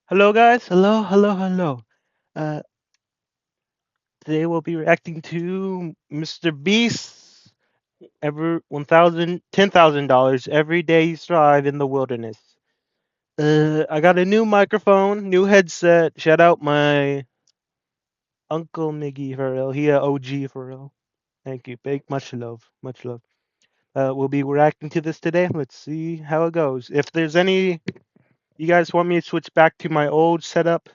Hello, guys. Hello, hello, hello. Uh, Today we'll be reacting to Mr. Beast. Ever $10,000 every day you strive in the wilderness. I got a new microphone, new headset. Shout out my uncle Miggy for real. He a OG for real. Thank you. Big much love, much love. We'll be reacting to this today. Let's see how it goes. If there's any, you guys want me to switch back to my old setup,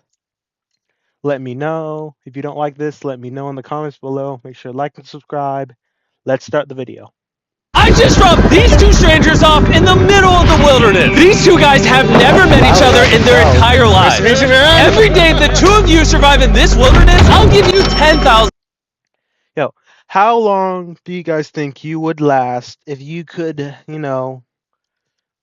let me know. If you don't like this, let me know in the comments below. Make sure to like and subscribe. Let's start the video. I just dropped these two strangers off in the middle of the wilderness. These two guys have never met each other in their entire lives. Every day the two of you survive in this wilderness, I'll give you 10,000. Yo, how long do you guys think you would last if you could,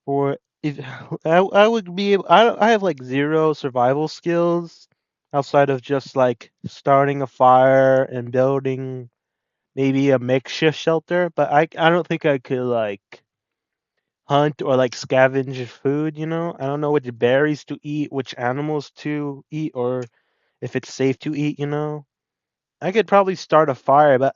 for if I would be able, I have like zero survival skills outside of just like starting a fire and building maybe a makeshift shelter, but I don't think I could like hunt or like scavenge food, I don't know which berries to eat, which animals to eat, or if it's safe to eat. I could probably start a fire, but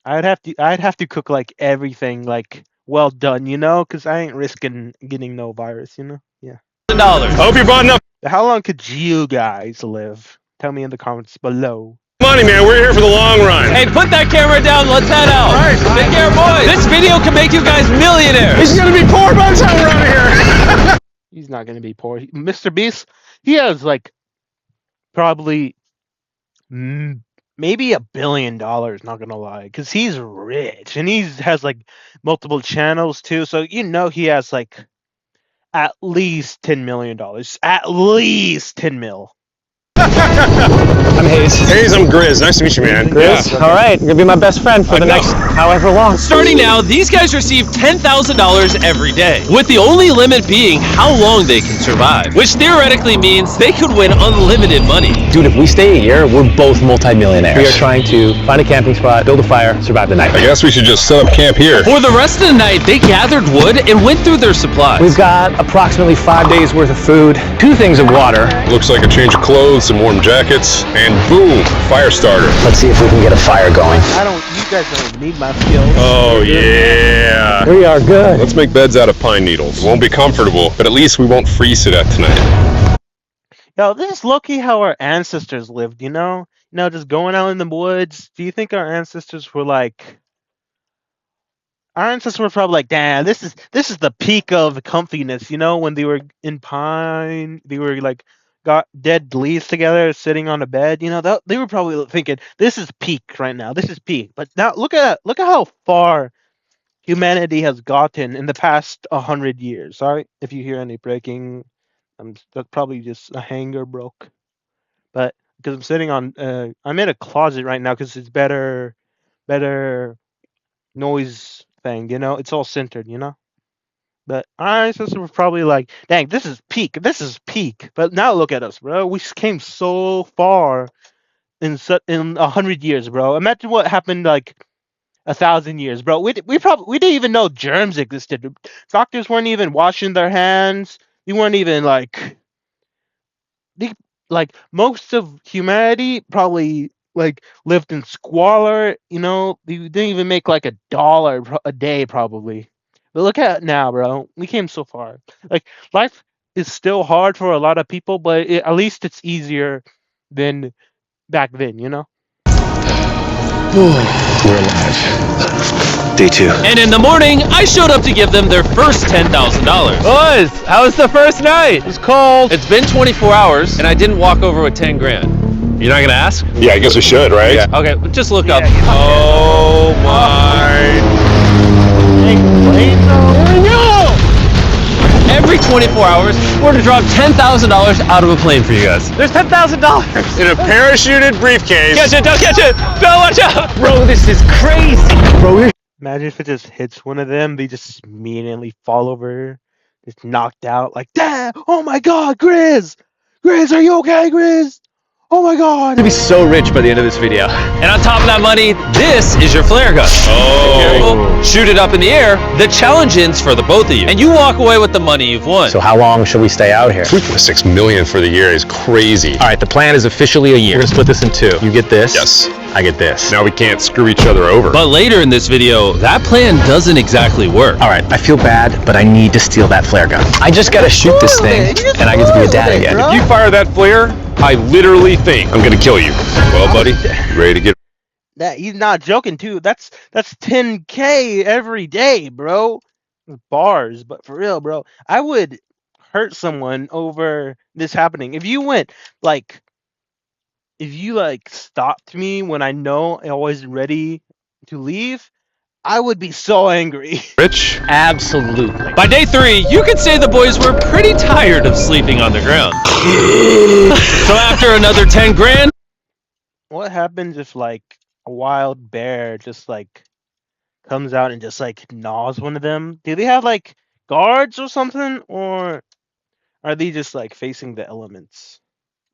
I'd have to cook like everything like well done, because I ain't risking getting no virus. Yeah. I hope you brought enough How long could you guys live? Tell me in the comments below. money, man. We're here for the long run. Hey, put that camera down. Let's head out. All right. Take care, boys. This video can make you guys millionaires. He's gonna be poor by the time we're out of here. He's not gonna be poor. Mr. Beast, he has like probably maybe $1 billion, not gonna lie, because he's rich and he has like multiple channels too. So he has like at least $10 million, at least 10 mil. I'm Hayes. Hayes, I'm Grizz. Nice to meet you, man. Grizz? All right, you're gonna be my best friend for the next however long. Starting now, these guys receive $10,000 every day, with the only limit being how long they can survive, which theoretically means they could win unlimited money. Dude, if we stay a year, we're both multimillionaires. We are trying to find a camping spot, build a fire, survive the night. I guess we should just set up camp here. For the rest of the night, they gathered wood and went through their supplies. We've got approximately 5 days worth of food, 2 things of water. Looks like a change of clothes, some warm jackets, and boom, fire starter. Let's see if we can get a fire going. You guys don't even need my skills. Oh yeah. We are good. Let's make beds out of pine needles. Won't be comfortable, but at least we won't freeze to death tonight. Yo, this is low-key how our ancestors lived. Just going out in the woods. Do you think our ancestors were like? Our ancestors were probably like, "Damn, this is the peak of comfiness." When they were in pine, they were like got dead leaves together, sitting on a bed. They were probably thinking, "This is peak right now. This is peak." But now look at how far humanity has gotten in the past 100 years. Sorry if you hear any breaking. That's probably just a hanger broke. But because I'm in a closet right now because it's better noise thing. It's all centered. But our ancestors were probably like, "Dang, this is peak. This is peak." But now look at us, bro. We came so far in 100 years, bro. Imagine what happened like 1,000 years, bro. We didn't even know germs existed. Doctors weren't even washing their hands. We weren't even they, like most of humanity probably like lived in squalor. They didn't even make like $1 a day probably. But look at it now, bro. We came so far. Like life is still hard for a lot of people, but at least it's easier than back then. We're alive. Day 2. And in the morning, I showed up to give them their first $10,000. Boys, how was the first night? It's cold. It's been 24 hours, and I didn't walk over with 10 grand. You're not gonna ask? Yeah, I guess we should, right? Yeah. Okay, just look up. Oh my. Every 24 hours, we're gonna drop $10,000 out of a plane for you guys. There's $10,000 In a parachuted briefcase. Catch it, don't catch it! Bill, watch out! Bro, this is crazy. Bro, Imagine if it just hits one of them, they just immediately fall over, just knocked out. Like, damn! Oh my God, Grizz! Grizz, are you okay, Grizz? Oh my god! Gonna be so rich by the end of this video. And on top of that money, this is your flare gun. Oh. Shoot it up in the air. The challenge ends for the both of you, and you walk away with the money you've won. So how long should we stay out here? 3.6 million for the year is crazy. All right, the plan is officially a year. We're gonna split this in two. You get this. Yes. I get this. Now we can't screw each other over. But later in this video, that plan doesn't exactly work. All right, I feel bad, but I need to steal that flare gun. I just gotta shoot this thing, and I get to be a dad again. If you fire that flare, I literally think I'm gonna kill you. Well, buddy, you ready to get... That he's not joking too. That's 10K every day, bro. Bars, but for real, bro. I would hurt someone over this happening. If you went like, if you like stopped me when I know I was ready to leave, I would be so angry. Rich? Absolutely. By day 3, you could say the boys were pretty tired of sleeping on the ground. So after another 10 grand, What happens if like a wild bear just like comes out and just like gnaws one of them? Do they have like guards or something, or are they just like facing the elements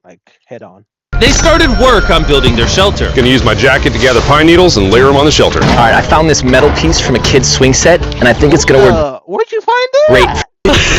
like head on? they started work on building their shelter. Gonna use my jacket to gather pine needles and layer them on the shelter. All right, I found this metal piece from a kid's swing set, and I think it's gonna work Where'd you find it? great.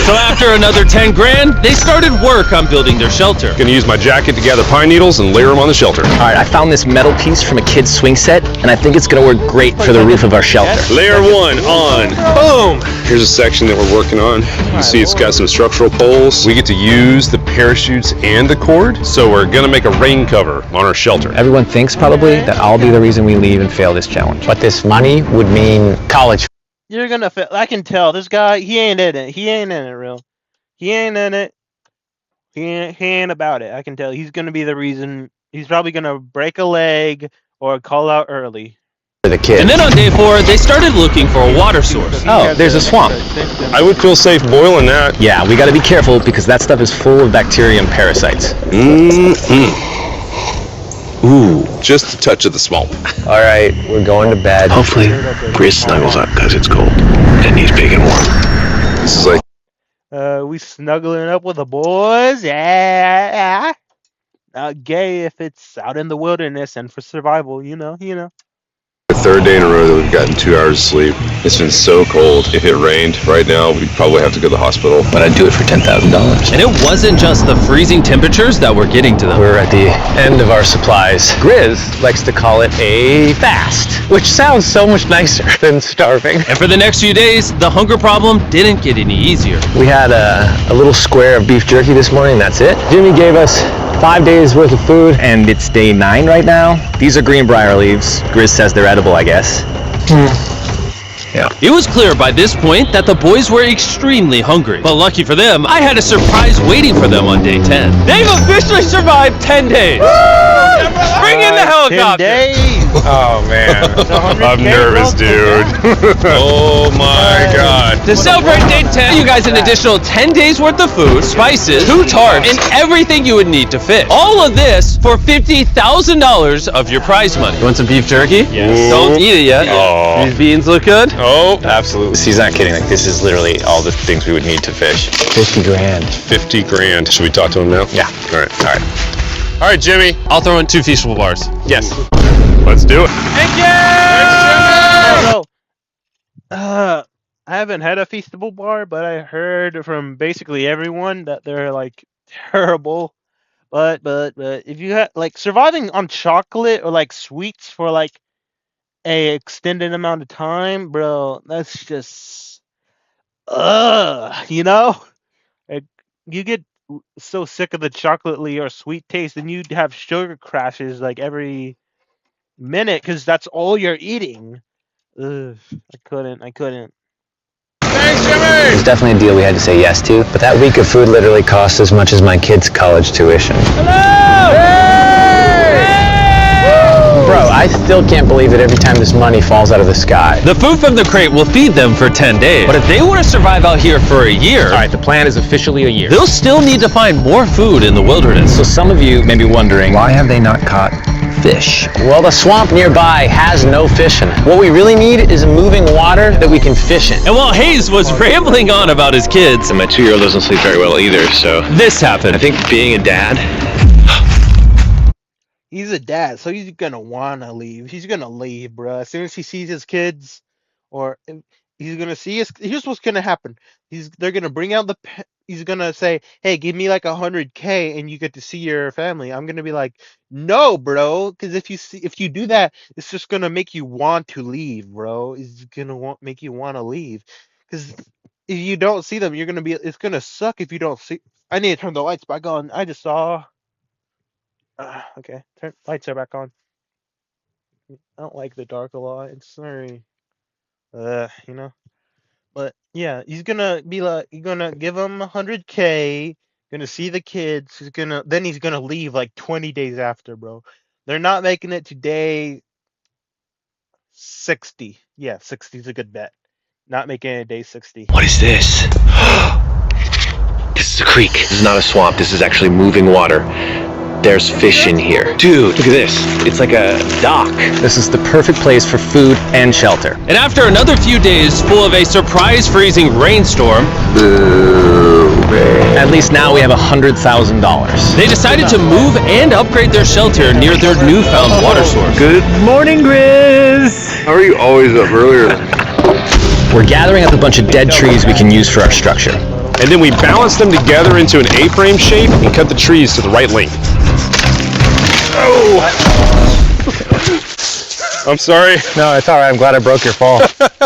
So after another 10 grand, they started work on building their shelter. Gonna use my jacket to gather pine needles and layer them on the shelter. All right, I found this metal piece from a kid's swing set, and I think it's gonna work great for the roof of our shelter. Layer 1 on. Boom! Here's a section that we're working on. You can see it's got some structural poles. We get to use the parachutes and the cord, so we're gonna make a rain cover on our shelter. Everyone thinks probably that I'll be the reason we leave and fail this challenge. But this money would mean college. You're gonna fail. I can tell this guy. He ain't in it. He ain't in it, real. He ain't in it. He ain't about it. I can tell. He's gonna be the reason. He's probably gonna break a leg or call out early. For the kids. And then on day 4, they started looking for a water source. Oh, there's a swamp. I would feel safe boiling that. Yeah, we gotta be careful because that stuff is full of bacteria and parasites. Ooh, just a touch of the swamp. All right, we're going to bed. Hopefully, Grizz snuggles up because it's cold and he's big and warm. This is like We snuggling up with the boys. Yeah. Not gay if it's out in the wilderness and for survival. You know. the third day in a row that we've gotten 2 hours of sleep. It's been so cold. If it rained right now, we'd probably have to go to the hospital. But I'd do it for $10,000. And it wasn't just the freezing temperatures that were getting to them. We're at the end of our supplies. Grizz likes to call it a fast, which sounds so much nicer than starving. And for the next few days, the hunger problem didn't get any easier. We had a little square of beef jerky this morning, that's it. Jimmy gave us 5 days worth of food, and it's day 9 right now. These are greenbrier leaves. Grizz says they're edible, I guess. Yeah. It was clear by this point that the boys were extremely hungry. But lucky for them, I had a surprise waiting for them on day 10. They've officially survived 10 days. Bring in the 10 helicopter. days. Oh man, I'm 100K, nervous, bro. dude. Oh my god. To celebrate day 10, you guys an additional 10 days worth of food, spices, 2 tarps, and everything you would need to fish. All of this for $50,000 of your prize money. You want some beef jerky? Yes. Don't eat it yet. Oh. These beans look good? Oh, absolutely. He's not kidding, like this is literally all the things we would need to fish. 50 grand. 50 grand. Should we talk to him now? Yeah. All right. All right. All right, Jimmy. I'll throw in 2 feastable bars. Yes. Let's do it. Thank you! I haven't had a feastable bar, but I heard from basically everyone that they're like terrible. But if you had like surviving on chocolate or like sweets for like a extended amount of time, bro, that's just you know? Like, you get so sick of the chocolatey or sweet taste, and you'd have sugar crashes like every minute because that's all you're eating. Ugh, I couldn't. It was definitely a deal we had to say yes to, but that week of food literally cost as much as my kid's college tuition. Bro, I still can't believe that every time this money falls out of the sky. The food from the crate will feed them for 10 days. But if they want to survive out here for a year, All right, the plan is officially a year. they'll still need to find more food in the wilderness. So some of you may be wondering, why have they not caught fish? Well, the swamp nearby has no fish in it. What we really need is a moving water that we can fish in. And while Hayes was rambling on about his kids, And my 2-year-old doesn't sleep very well either, so this happened. I think being a dad He's a dad, so he's gonna wanna leave. He's gonna leave, bro. As soon as he sees his kids, or he's gonna see his. Here's what's gonna happen. They're gonna bring out he's gonna say, "Hey, give me like 100K, and you get to see your family." I'm gonna be like, "No, bro, because if you do that, it's just gonna make you want to leave, bro. It's gonna make you want to leave, because if you don't see them, you're gonna be. It's gonna suck if you don't see. I need to turn the lights back on. I just saw. Okay, lights are back on. I don't like the dark a lot. It's very, you know. But yeah, he's gonna be like, you're gonna give him 100K. Gonna see the kids. He's gonna leave like 20 days after, bro. They're not making it to day 60. Yeah, 60 is a good bet. Not making it day 60. What is this? This is a creek. This is not a swamp. This is actually moving water. There's fish in here. Dude, look at this. It's like a dock. This is the perfect place for food and shelter. And after another few days full of a surprise freezing rainstorm, At least now we have $100,000. they decided to move and upgrade their shelter near their newfound water source. Good morning, Grizz! How are you always up earlier? We're gathering up a bunch of dead trees we can use for our structure. And then we balance them together into an A-frame shape and cut the trees to the right length. I'm sorry. No, it's alright. I'm glad I broke your fall.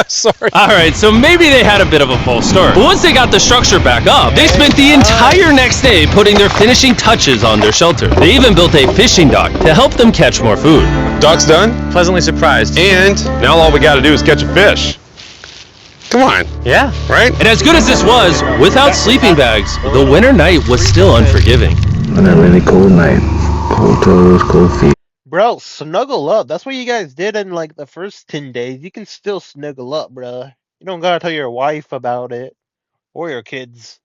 Sorry. Alright, so maybe they had a bit of a false start. But once they got the structure back up, they spent the entire next day putting their finishing touches on their shelter. They even built a fishing dock to help them catch more food. Dock's done, Pleasantly surprised. and now all we gotta do is catch a fish. Come on, Yeah. right? And as good as this was, without sleeping bags, the winter night was still unforgiving. On a really cold night. Cold toes, cold feet. Bro, snuggle up. That's what you guys did in like the first 10 days. You can still snuggle up, bro. You don't gotta tell your wife about it or your kids.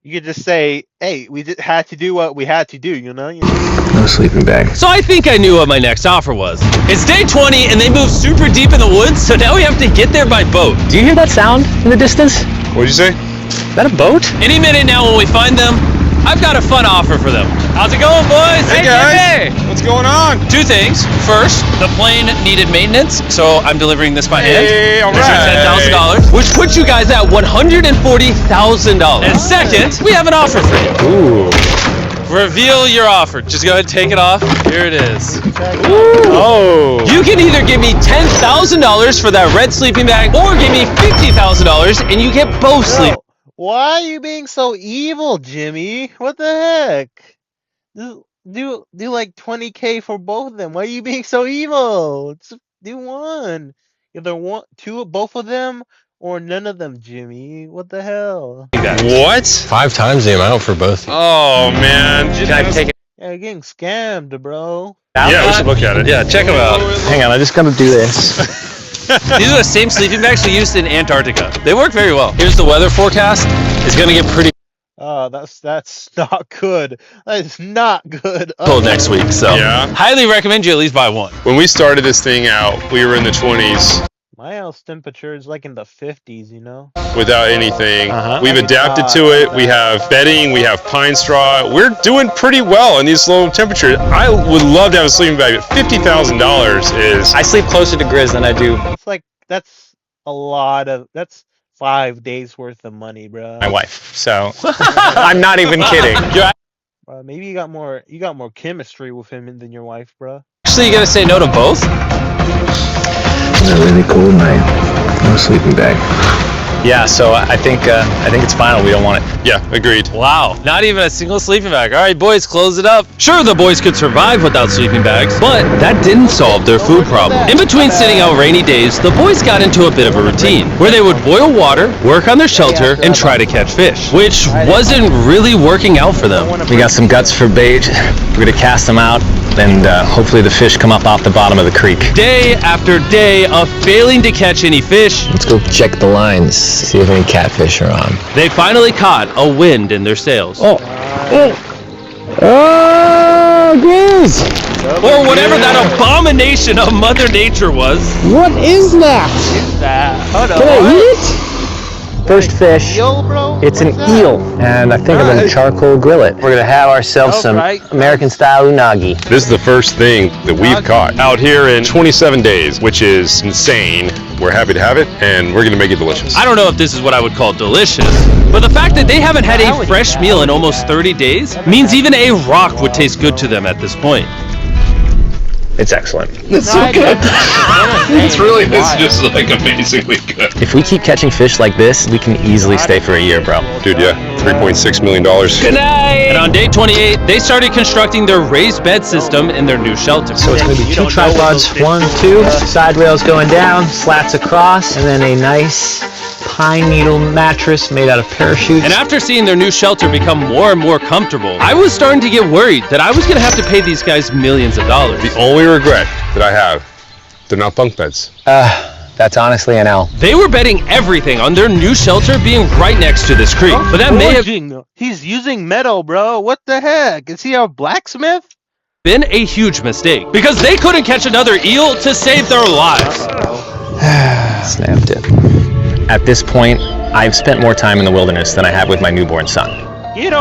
You could just say, "Hey, we just had to do what we had to do," you know? No sleeping bag. So I think I knew what my next offer was. It's day 20 and they moved super deep in the woods, so now we have to get there by boat. Do you hear that sound in the distance? What'd you say? Is that a boat? Any minute now when we find them, I've got a fun offer for them. How's it going, boys? Hey guys, what's going on? Two things. First, the plane needed maintenance, so I'm delivering this by hand. Hey, all There's your right. $10,000, which puts you guys at $140,000. And second, we have an offer for you. Ooh. Reveal your offer. Just go ahead and take it off. Here it is. Oh. You can either give me $10,000 for that red sleeping bag, or give me $50,000 and you get both sleep. Bro, why are you being so evil, Jimmy? What the heck? Do like 20K for both of them. Why are you being so evil? Just do one. Either both of them, or none of them, Jimmy. What the hell? What? 5 times the amount for both. Oh man. Can I take it? Yeah, you're getting scammed, bro. Yeah, we should look at it. Yeah, check them out. Hang on, I just gotta do this. These are the same sleeping bags we used in Antarctica. They work very well. Here's the weather forecast. It's gonna get pretty That's not good. That is not good. cold next week, so Yeah. highly recommend you at least buy one. When we started this thing out, we were in the 20s My house temperature is like in the 50s, you know? without anything. Uh-huh. We've adapted to it. We have bedding, we have pine straw. We're doing pretty well in these low temperatures. I would love to have a sleeping bag, but $50,000 is. I sleep closer to Grizz than I do It's like, that's that's 5 days worth of money, bro. my wife. So I'm not even kidding. Maybe you got more chemistry with him than your wife, bro. Actually, you gotta say no to both? On a really cold night. No sleeping bag. Yeah, so I think it's final. We don't want it. Yeah, agreed. Wow, not even a single sleeping bag. All right, boys, close it up. Sure, the boys could survive without sleeping bags, but that didn't solve their food problem. In between sitting out rainy days, the boys got into a bit of a routine where they would boil water, work on their shelter, and try to catch fish, which wasn't really working out for them. We got some guts for bait. We're gonna cast them out, and hopefully the fish come up off the bottom of the creek. Day after day of failing to catch any fish, Let's go check the lines, see if any catfish are on. they finally caught a wind in their sails. Oh, Grizz! Or whatever that abomination of Mother Nature was. What is that? Hold on. Can I eat it? First fish. Eel, bro? It's an eel, and I think I'm gonna charcoal grill it. We're gonna have ourselves some American-style unagi. This is the first thing that we've caught out here in 27 days, which is insane. We're happy to have it, and we're gonna make it delicious. I don't know if this is what I would call delicious, but the fact that they haven't had a fresh meal in almost 30 days means even a rock would taste good to them at this point. It's excellent. It's so good. It's just like amazingly good. If we keep catching fish like this, we can easily stay for a year, bro. Dude, yeah, $3.6 million. Good night! And on day 28, they started constructing their raised bed system in their new shelter. So it's going to be 2 tripods, 1, 2, side rails going down, slats across, and then a nice pine needle mattress made out of parachutes. And after seeing their new shelter become more and more comfortable, I was starting to get worried that I was going to have to pay these guys millions of dollars. The only regret that I have, they're not bunk beds. That's honestly an L. They were betting everything on their new shelter being right next to this creek, but that may have He's using metal, bro. What the heck? Is he a blacksmith? been a huge mistake because they couldn't catch another eel to save their lives. Snapped it. At this point, I've spent more time in the wilderness than I have with my newborn son. You know.